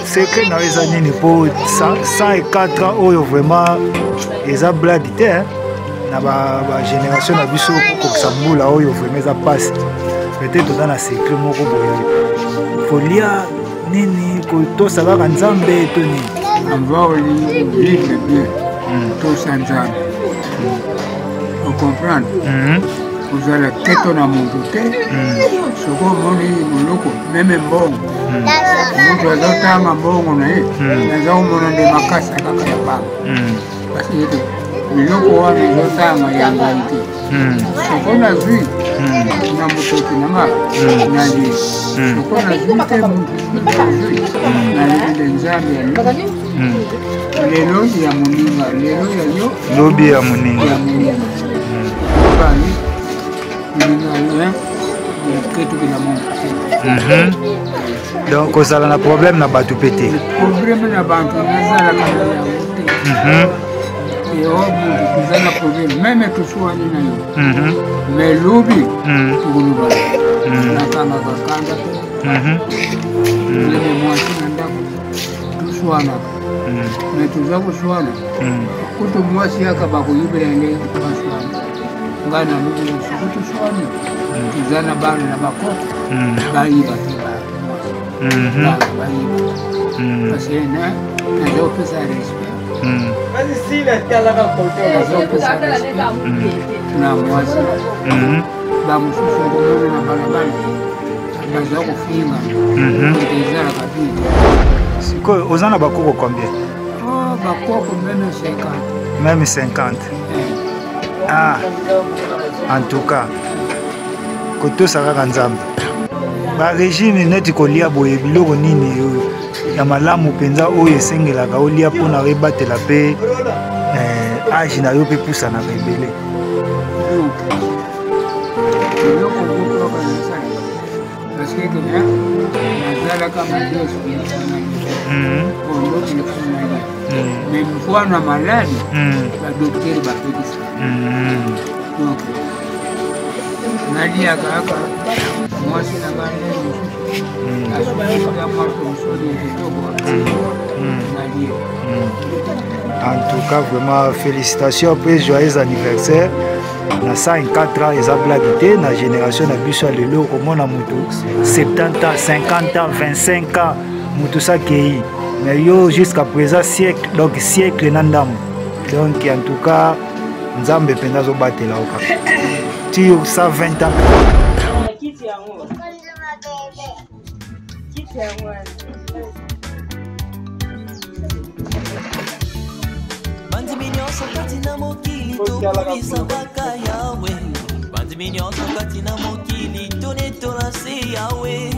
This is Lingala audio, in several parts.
secret na eza nini po 104 ans oyo vraiment eza blague te na ba génération na biso kokokisa mbula oyo vraiment eza passe peut-être toza na secret moko boye folia nini kotosa kaka nzambe to nini amba oli vivre bien tosa nzambe on comprendre ozala teto na muntu te soko omoni moloko meme mbongo muntu azotanga mbongo na ye naza komona nde makasi kaka ya pamba parce que biloko wana ezotanga ya ngai te soko nazwi na motoki nanga nalie soko nazwi te nazwi nalebile nzambe ya lelo ya moninga lelo ya yo lobi ya moninga donc ozala na problème na bato pete problème na bantu nazalaka na yango te toza na problème meme toswani na yo mais lobi tokoluba nakangaka kanda leme mwasi na ndako toswanaka mais toza koswana kuto mwasi yaka bakoyibela nde baswana ngai na lobi soko toswani toza na bana na bakoko bayiba te bayiba parce que naza kopesa respect na mwasi bamosusu komona na balabala baza kofinga ezalaka bino sikoyo oza na bakoko combien bakoko même 50 ah en tout cas kotosa kaka nzambe barégime neti kolia boye biloko nini ya malamu mpenza oyo esengelaka olia mpona kobatela mpe age na yo mpe pusanaka ebele nazalaka madeso mais mfwana maladi badokteri bapekisa naliaka aka mwasi na bane asuka marto msoni kitoko nalia en tout cas vraiment félicitations pe joyeux anniversaire na 104 ans eza blague te na génération na biso ya lelo komona mutu 70 ans 50 ans 25 ans mutu sakei mais yo jusqu'à présent siècle donc siècle na ndambo donc en tout cas nzambe mpenza azobatela oka ti 120 ans bandimi nyonso kati na mokili tokomisa baka yawe bandimi nyonso kati na mokili tonetola se yawe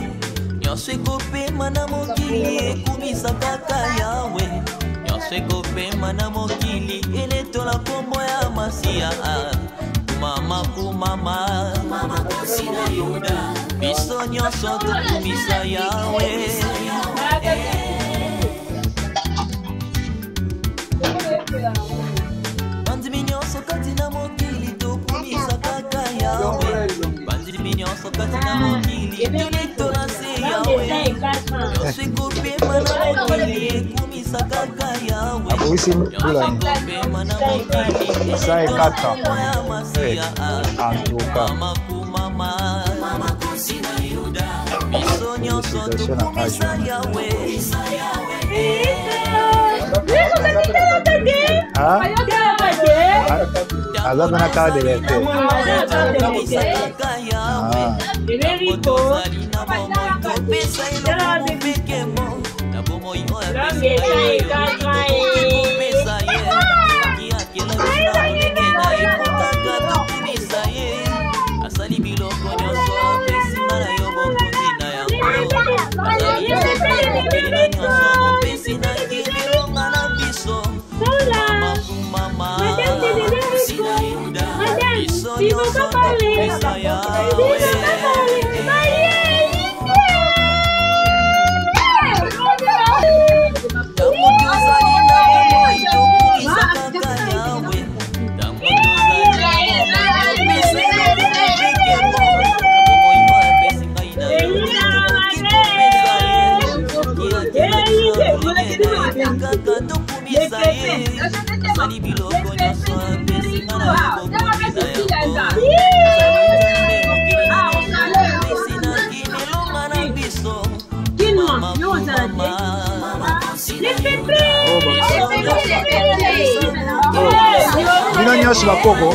nyonso ekopema na mokili ekumisa kaka yawe nyonso ekopema na mokili eletola kombo ya masiya mama kosi na yuda biso nyonso tokumisa yawe bandimi nyonso kati na mokili tokumisa kaka yawe bandimi nyonso kati na mokili tonetola se yawe nyonso ekopema na mokili ekumisa kaka yawe nyonso ekopema na mokili eletola kombo ya masiya mama kosi na yuda biso nyonso tokumisa yawe aza pena kaka delete asali biloko nyonso apesinga na yo bokonzi na yango azali yokelina nyonso mopesi na kibilonga na biso mama sina yuda biso nyonso tokumisa yawe Bino nyonso bakoko.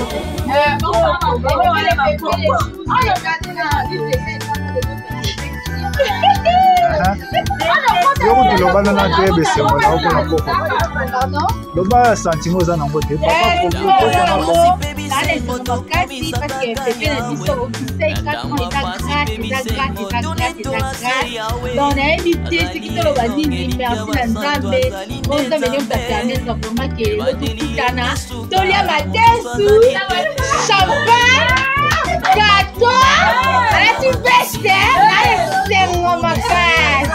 Yoko tuloba na tebe semo na oko na koko. Loba sentiment za nango te papa koko na koko. Allez, parce que c'est bien dit sur officiel 4 ans donc on a évité ce qui te le va dire merci à Nzambe on t'a mené pour permettre vraiment que le Tana Tolia Matesu champagne gâteau la tu beste c'est moi ma face.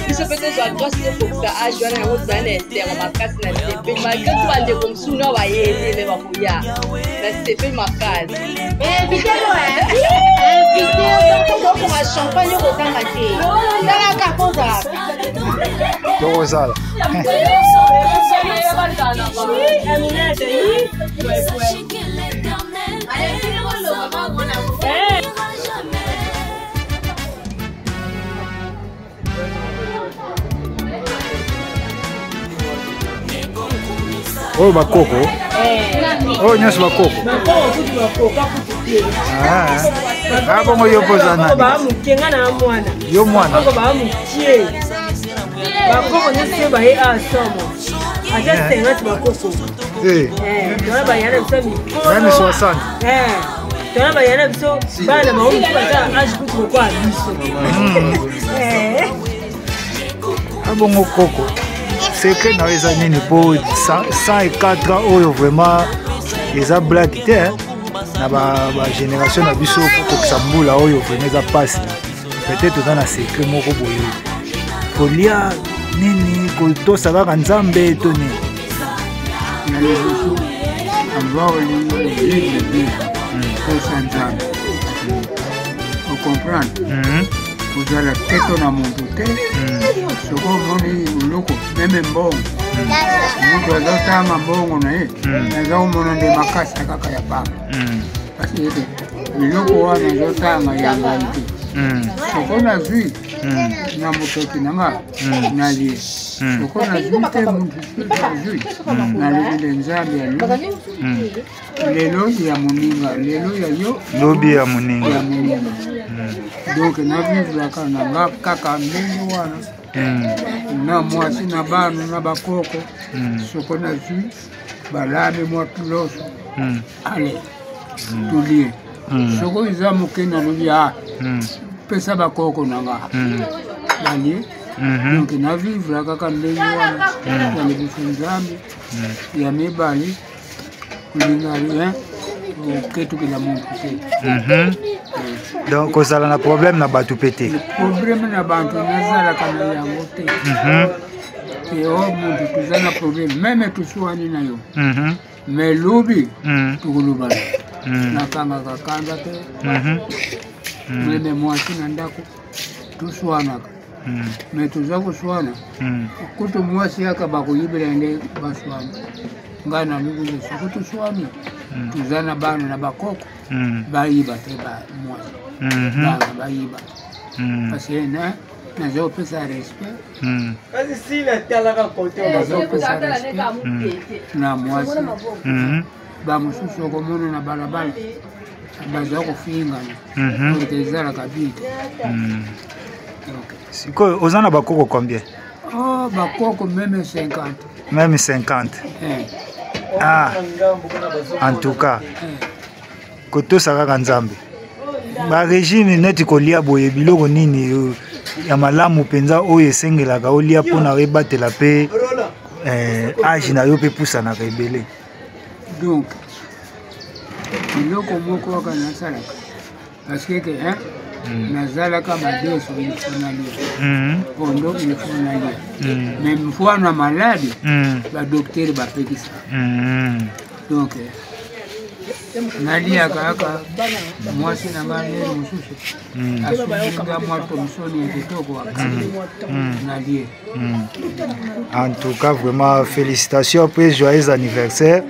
Isso peut-être à toi c'est pour que à jouer dans votre année terre ma casse na c'est malgré tout ande comme sous no va yéler mais va pouya mais c'est fait ma case invité donc pour un champagne au temps maté dans la capoza Rosala Oh bakoko. Oh nyos bakoko. Ah bongo yo poza nani? Ba mukenga na mwana. Yo mwana. Ba mukie. Bakoko nyose ba he asomo. Aja tenga bakoko. Tona ba yana biso mikolo. Nani 60. Tona ba yana biso bana ba umu bata ajikuko kwa biso. Ah bongo koko. Secret na eza nini po 104 ans oyo vraiment eza blague te na ba génération na biso kokisa mbula oyo vraiment eza pasi peut-être oza na secret moko boye kolia nini kotosa kaka nzambe to nini vous allez peut-être dans mon côté, ce qu'on dit, loco, même bon. Nous devons faire un bon, on est. Nous avons des macaques à Kakayapa. Parce que le loco a des autres à Mayangante. Ce qu'on a vu, na motoki nanga, na lié. Ce qu'on a vu, na lié nzambe ya lui. Lelo ya moninga, lelo ya yo. Lobi ya moninga. Donc na vivre kana kaka ndenge wana na mwasi na bana na bakoko soko na zui balame mwa tuloso ale tulie soko iza mukena lobia pesa bakoko nanga balie donc na vivre kaka ndenge wana ya bifunzambi ya mibali kulinga rien ketu kila muntu donc ozala na problème na batu pété problème na bantu nazala kana yango te et o muntu tuzana problème même tusuani na yo mais lobi tukuluba na kanga kakanda te meme mwasi na ndako tusuana mais tuza kuswana kutu mwasi akabakuyibira nde baswana ngana ndugu sokutu swami tuzana bana na bakoko bayiba te ba mwasi bana bayiba parce que na zo pesa respect kasi si la tala ka kote na mwasi ba mususu ko mono na balabala baza kufingana pour ezala kabita siko ozana bakoko combien oh bakoko même 50 même 50 ah en tout cas koto saka nzambe ba régime neti kolia boye biloko nini ya malamu penza oyo esengelaka olia mpona oyebatela mpe age na yo mpe pusanaka ebele. Donc biloko moko kaka nasalaka parce que nazalaka madeso mifonalia pondo mifonalia mais mfwa na maladi badoktere bapekisa donc naliaka kaka mwasi na ngai mosusu asulinga mwa tomsoni ya kitoko wakati nalie. En tout cas vraiment félicitations et joyeux anniversaire.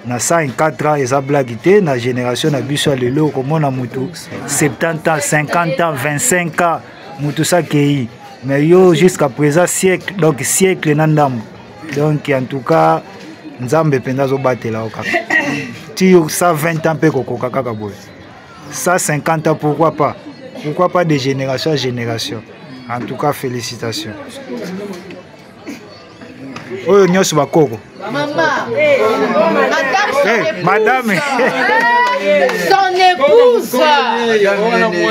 Na 104 ans eza blague te na génération na biso lelo komona mutu 70 ans 50 ans 25 ans mutu sakei mais yo jusqu'à présent siècle donc siècle na ndambo donc en tout cas nzambe penda zo batela o kaka ti 120 ans pe kokoka kaka boy 150 ans pourquoi pas de génération à génération. En tout cas félicitations. Oyo nyos bakoko. Madame. Son épouse.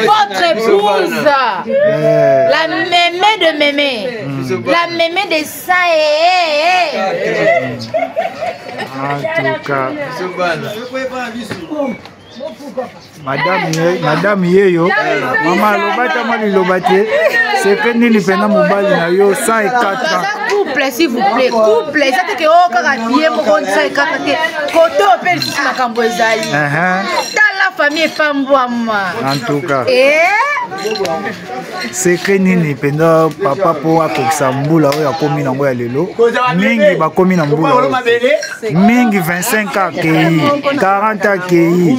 Votre épouse. La mémé de mémé. La mémé de ça. En tout cas. Madame Yeyo, maman lobata mali lobate, c'est que nini pena mobali na yo 104 ans. Couple s'il vous plaît, couple, ça te que oh kaka bien mo kon 104 te. Koto opel si makambo ezali. Dans la famille pambwama. En tout cas. C'est que nini pena papa po akokisa mbula oyo akomi nango ya lelo. Mingi bakomi na mbula. Mingi 25 ans kei, 40 ans kei.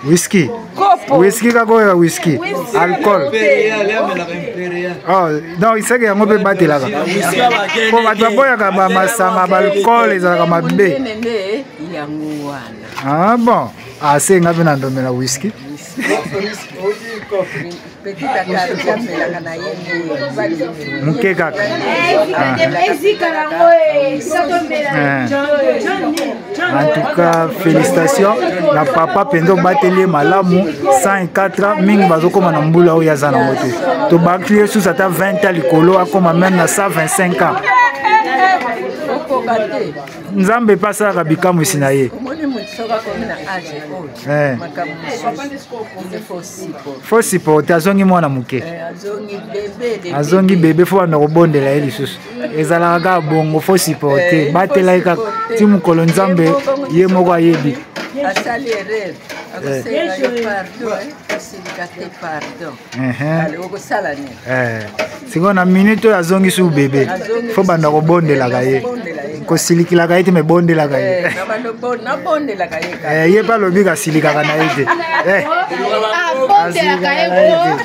Whisky. Whisky kako ya whisky. Alcool. Oh, non, c'est que yango pe batela ka. Ko batwa boya ka ba masanga ba alcool ezala ka mabe. Ah bon. Ah c'est ngapi na ndomela whisky. Muke kaka. En tout cas, félicitations. Na papa pendo batelier malamu 104 ans mingi bazokoma na mbula oyo yazana moto. To baklier sous ata 20 ans likolo akoma même na 125 ans. Nzambe pasa rabikamu sina ye. Faut supporter azongi mwana muke. Azongi bébé faut anda kobondela ye lisusu. Ezala kaka bongo faut supporter. Batela kaka ti mukolo nzambe ye moko ayebi. Asali erreur. Akosenga yo pardon. Allez, okosala ni. Siko na minute azongi su bébé. Faut banda kobondela ka ye. Kosilikila ka ye te me bondela ka ye. Na bondela ka ye. Ye pa lobi ka silika ka na ye te. Bondela ka ye ko.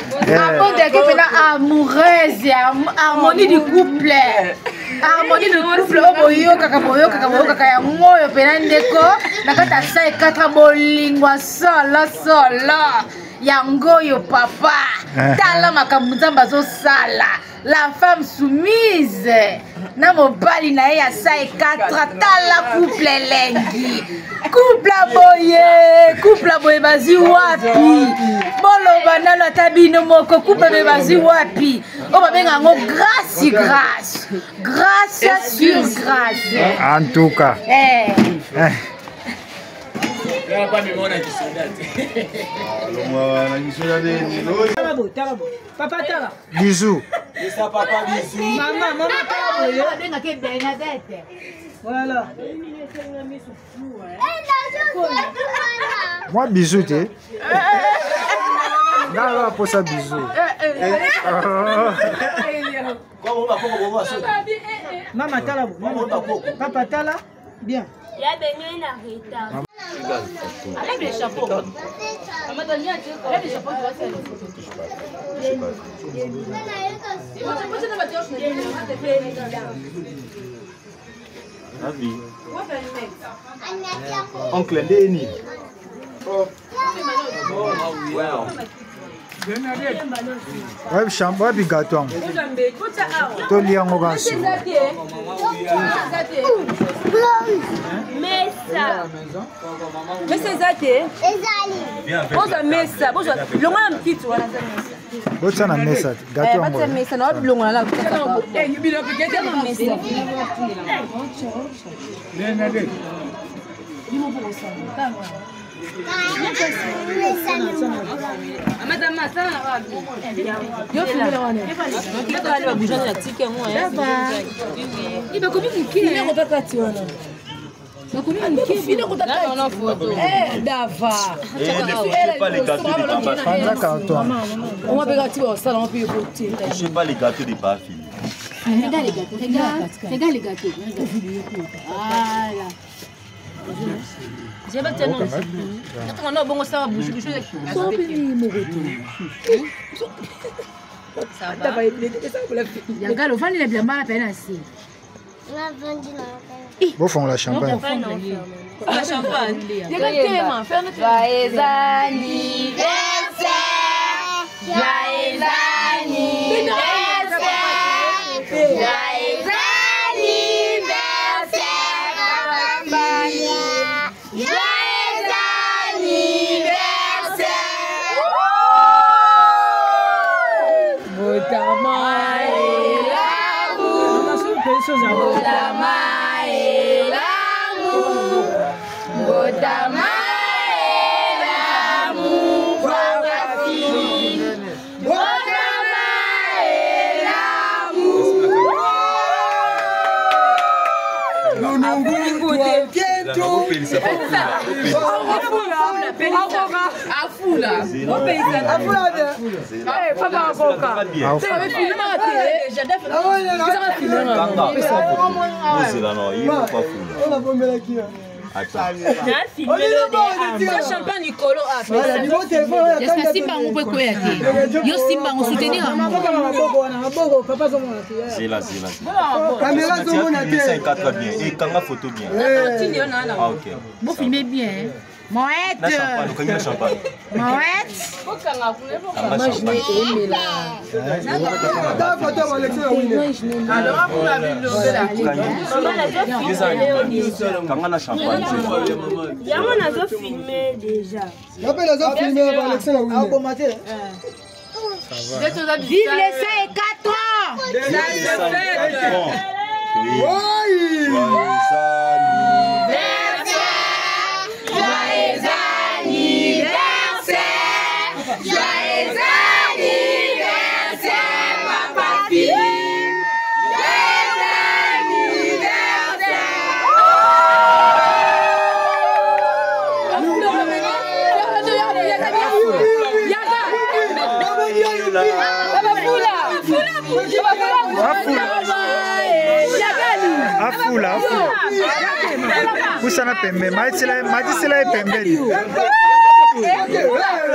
Bondela ke pena amoureuse, harmonie du couple. Harmonie du couple oboyoka kaka ya moyo pena ndeko nakata 4 bolingwa solo yango yo papa tala makambo nzamba zo sala la femme soumise na mobali na ye ya 4 tala couple lengi couple boye bazi wapi boloba nalo ata bino moko couple bazi wapi o babenga ngo grâce sur grâce. En tout cas. Papa tala. Bisous. Maman voilà. Moi bisous te. Là pour ça bisous. Maman tala. Papa tala. Bien. Il y a besoin d'un retard. Enlève les chapeaux. Enlève les chapeaux, tu vas faire les photos. Oncle Lenny. Ouais, chambre, ouais, bigaton. To liango gasu. Mesa. Mais c'est ça qui est. Bonjour Mesa. Bonjour. Longa un petit tour là. Botsa na mesa, gâteau ngo. Mesa na longa là. Eh, you be up get them Mesa. Madame Massa na wapi? Yo file wana. Ndio wale wabujana na tike moi. Ibe komi mkini. Ni ngota kati wana. Na komi mkini. Ni ngota kati. Non photo. Dava. Ne pas les gâteaux de papa. Panza carton. On va pegar tu au salon puis côté. Je sais pas les gâteaux de papa. Regarde les gâteaux. Regarde les gâteaux. Voilà. J'ai pas tellement. On a bon ça bouche bouche. Ça va. Ya galo fani le bien mala pena si. Bon fond la champagne. La champagne. Joyeux anniversaire. Joyeux anniversaire. Joyeux anniversaire. Joyeux anniversaire. Botama et l'amour. Botama et l'amour. Botama et l'amour. Voilà fini. Botama et l'amour. Champagne Nicolo a fait. Est-ce que Simba on peut quoi yo Simba on soutenir C'est là. Caméra tout le monde a bien. Et quand la photo bien. Ah ok. Vous filmez bien. Moët. Champagne. Moët. Vive les 54 ans. Joyeux anniversaire, joyeux anniversaire, papa Philippe. Joyeux anniversaire. Afula. Kusana pembe, matisila pembeni.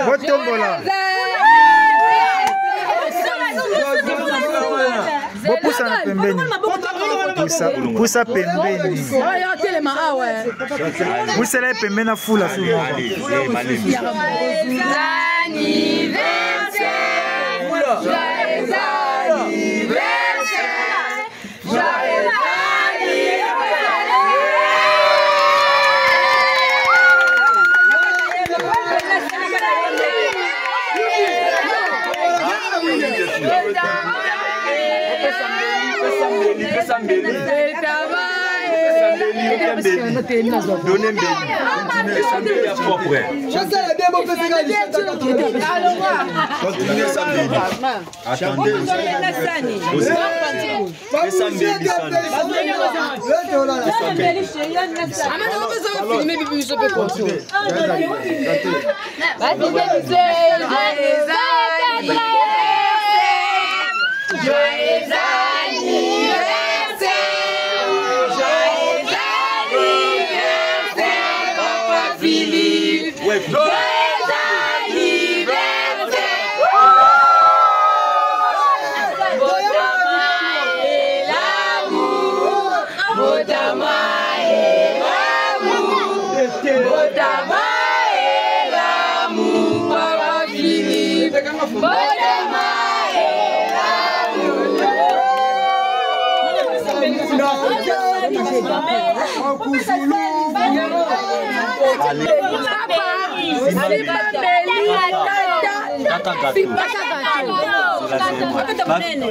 Botombola. Bopusana pembeni. Pusa pembeni. Kusala pembeni na fula. Joyeux anniversaire, joyeux anniversaire.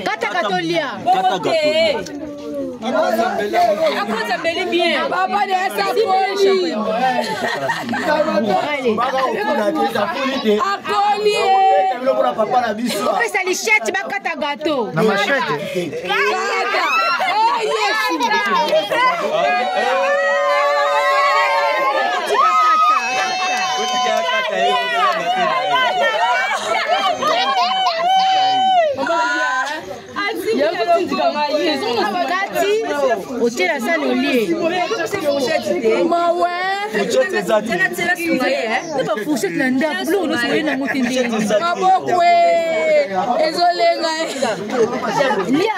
Kata gatolia. Akota beli bien. Papa de sa poli. Akoli. On fait sa lichette ba kata gâteau. Na machette. Kata. Oh yes. Otie la salle au lit. Ma ouais. Pas fourchette là nda bleu no soye na mutindi. Mabokwe. Ezolenga. Lia.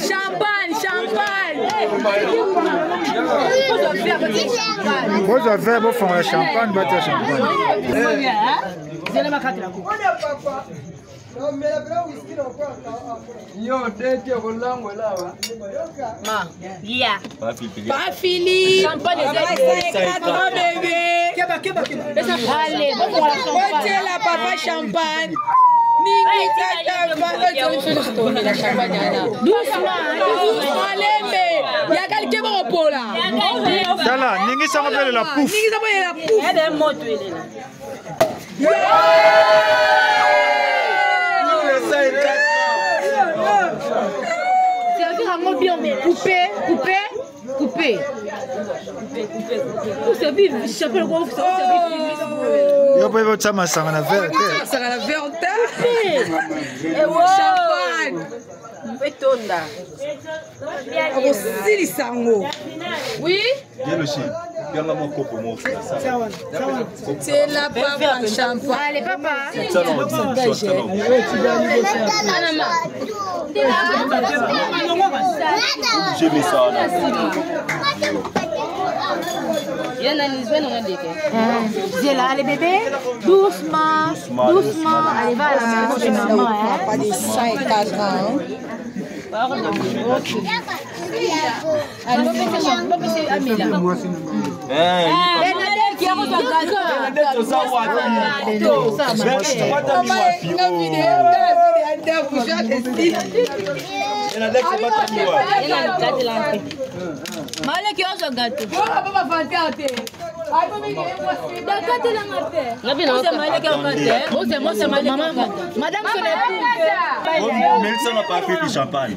Champagne. Coupé. Vous savez, chapeau le gros, vous savez. Yo peux votre sama ça na verre. Ça na verre. Champagne. Betonda. Aussi sango. Oui. Bien le chien. Bien la mon copo mon frère. C'est la papa champagne. Allez papa. Ça non j'ai mis ça là. Allez bébé, doucement. Allez, va à la maison de maman. Pas des 5 4 ans. Madame, Mélissa n'a pas fait du champagne.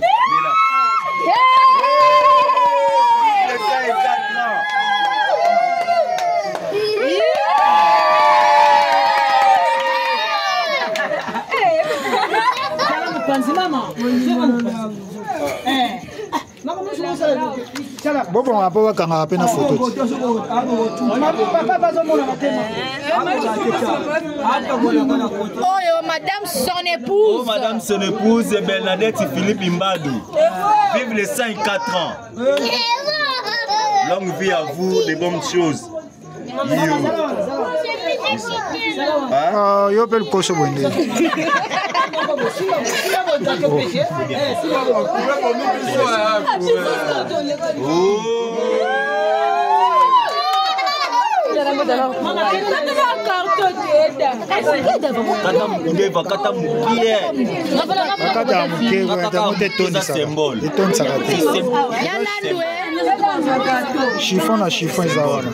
Bon, on va pas quand on a peine photo. Oh, madame son épouse. Oh, madame son épouse, Bernadette Philippe Imbadou. Vive les 5-4 ans. Longue vie à vous, de bonnes choses. Yo peux le cocher bonne. chiffon na chiffon eza wana